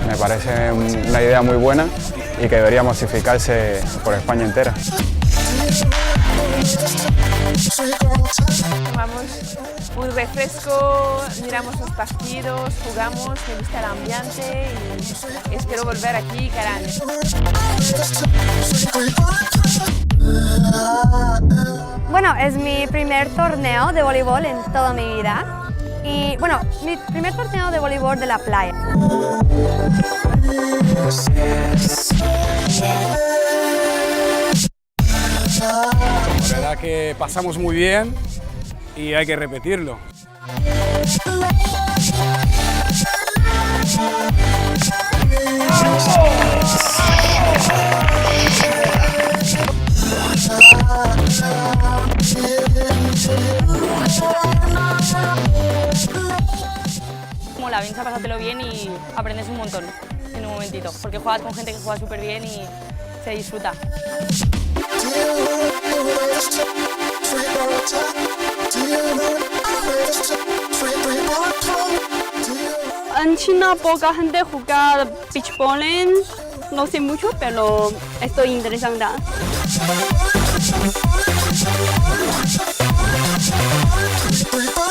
Me parece una idea muy buena y que debería masificarse por España entera. Tomamos un refresco, miramos los partidos, jugamos, me gusta el ambiente y espero volver aquí cada año. Bueno, es mi primer torneo de voleibol en toda mi vida. Y bueno, mi primer torneo de voleibol de la playa. La verdad que pasamos muy bien y hay que repetirlo. Mola, vienes a pasártelo bien y aprendes un montón en un momentito, porque juegas con gente que juega súper bien y se disfruta. En China poca gente juega beach volley, no sé mucho, pero esto es interesante. We're